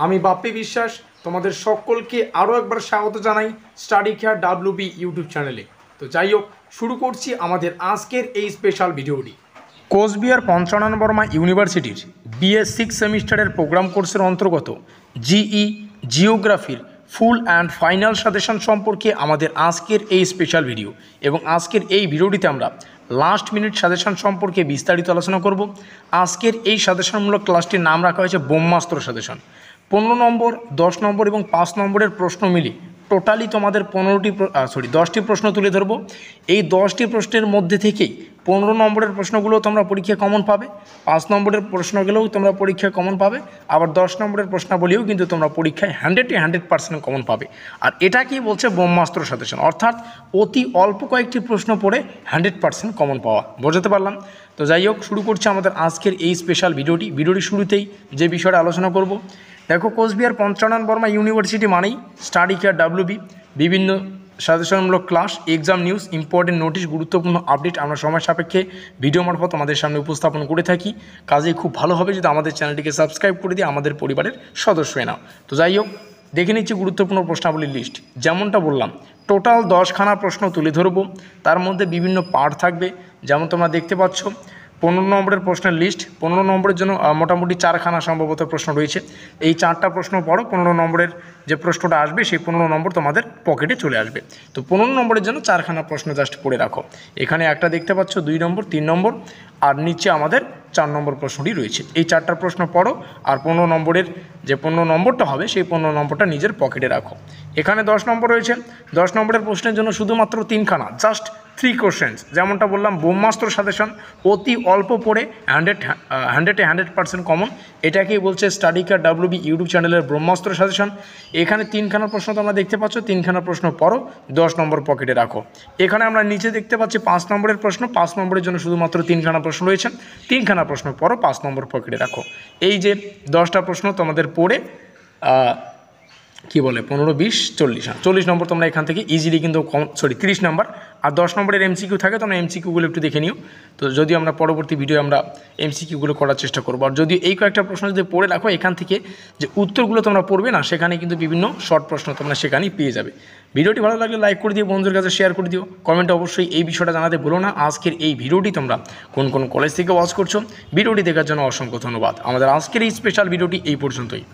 আমি বাপ্পি বিশ্বাস তোমাদের সকলকে আরও একবার স্বাগত জানাই স্টাডি কেয়ার ডাব্লিউবি ইউটিউব চ্যানেলে। তো যাই হোক, শুরু করছি আমাদের আজকের এই স্পেশাল ভিডিওটি। কোচবিহার পঞ্চানন বর্মা ইউনিভার্সিটির বিএ 6 সেমিস্টারের প্রোগ্রাম কোর্সের অন্তর্গত জিওগ্রাফির ফুল অ্যান্ড ফাইনাল সাজেশন সম্পর্কে আমাদের আজকের এই স্পেশাল ভিডিও। এবং আজকের এই ভিডিওটিতে আমরা লাস্ট মিনিট সাজেশন সম্পর্কে বিস্তারিত আলোচনা করব। আজকের এই সাজেশনমূলক ক্লাসটির নাম রাখা হয়েছে ব্রহ্মাস্ত্র সাজেশন। 15 নম্বর, 10 নম্বর এবং 5 নম্বরের প্রশ্ন মিলি টোটালি তোমাদের 10টি প্রশ্ন তুলে ধরবো। এই 10টি প্রশ্নের মধ্যে থেকেই 15 নম্বরের প্রশ্নগুলো তোমরা পরীক্ষায় কমন পাবে, 5 নম্বরের প্রশ্নগুলোও তোমরা পরীক্ষায় কমন পাবে, আবার 10 নম্বরের প্রশ্নাবলীও কিন্তু তোমরা পরীক্ষায় 100% কমন পাবে। আর এটাকেই বলছে ব্রহ্মাস্ত্র সাজেশন, অর্থাৎ অতি অল্প কয়েকটি প্রশ্ন পড়ে 100% কমন পাওয়া। বোঝাতে পারলাম? তো যাই হোক, শুরু করছি আমাদের আজকের এই স্পেশাল ভিডিওটি শুরুতেই যে বিষয়টা আলোচনা করব, দেখো, কোচবিহার পঞ্চানন বর্মা ইউনিভার্সিটি মানেই স্টাডি কেয়ার ডাব্লিউবি, বিভিন্ন সাজেশনমূলক class, exam news, important notice, গুরুত্বপূর্ণ আপডেট আমরা সময় সাপেক্ষে ভিডিও মারফত আমাদের সামনে উপস্থাপন করে থাকি। কাজেই খুব ভালো হবে যদি আমাদের চ্যানেলটিকে সাবস্ক্রাইব করে দিয়ে আমাদের পরিবারের সদস্য হয়ে নাও। তো যাই হোক, দেখে নিচ্ছি গুরুত্বপূর্ণ প্রশ্নাবলীর লিস্ট। যেমনটা বললাম, টোটাল 10খানা প্রশ্ন তুলে ধরবো, তার মধ্যে বিভিন্ন পার্ট থাকবে। যেমন তোমরা দেখতে পাচ্ছ 15 নম্বরের প্রশ্নের লিস্ট। 15 নম্বরের জন্য মোটামুটি 4খানা সম্ভবত প্রশ্ন রয়েছে। এই 4টা প্রশ্ন পড়ো, 15 নম্বরের যে প্রশ্নটা আসবে সেই 15 নম্বর তোমাদের পকেটে চলে আসবে। তো 15 নম্বরের জন্য 4খানা প্রশ্ন জাস্ট পড়ে রাখো। এখানে একটা দেখতে পাচ্ছ 2 নম্বর, 3 নম্বর, আর নিচে আমাদের 4 নম্বর প্রশ্নটি রয়েছে। এই 4টা প্রশ্ন পড়ো, আর 15 নম্বরের যে 15 নম্বরটা হবে সেই 15 নম্বরটা নিজের পকেটে রাখো। এখানে 10 নম্বর রয়েছে। 10 নম্বরের প্রশ্নের জন্য শুধুমাত্র 3খানা, জাস্ট 3 কোশ্চেন্স। যেমনটা বললাম, ব্রহ্মাস্ত্র সাজেশন, অতি অল্প পড়ে 100% কমন। এটাকেই বলছে স্টাডি কেয়ার ডাব্লিউবি ইউটিউব চ্যানেলের ব্রহ্মাস্ত্র সাজেশন। এখানে 3খানা প্রশ্ন তোমরা দেখতে পাচ্ছ, 3খানা প্রশ্ন পড়ো, 10 নম্বর পকেটে রাখো। এখানে আমরা নিচে দেখতে পাচ্ছি 5 নম্বরের প্রশ্ন। 5 নম্বরের জন্য শুধুমাত্র 3খানা প্রশ্ন রয়েছে। 3খানা প্রশ্ন পড়ো, 5 নম্বর পকেটে রাখো। এই যে 10টা প্রশ্ন তোমাদের পড়ে 15, 20, 40 নম্বর তোমরা এখান থেকে ইজিলি কিন্তু 30 নম্বর। আর 10 নম্বরের এমসিকিউ থাকে, তোমরা এমসিকিউগুলো একটু দেখে নিও। তো যদি আমরা পরবর্তী ভিডিও আমরা এমসিকিউগুলো করার চেষ্টা করবো। আর যদি এই কয়েকটা প্রশ্ন যদি পড়ে রাখো, এখান থেকে যে উত্তরগুলো তোমরা পড়বে না, সেখানে কিন্তু বিভিন্ন শর্ট প্রশ্ন তোমরা সেখানেই পেয়ে যাবে। ভিডিওটি ভালো লাগলে লাইক করে দিও, বন্ধুদের কাছে শেয়ার করে দিও, কমেন্টে অবশ্যই এই বিষয়টা জানাতে ভুলো না। আজকের এই ভিডিওটি তোমরা কোন কোন কলেজ থেকে ওয়াচ করছো, ভিডিওটি দেখার জন্য অসংখ্য ধন্যবাদ। আমাদের আজকের এই স্পেশাল ভিডিওটি এই পর্যন্তই।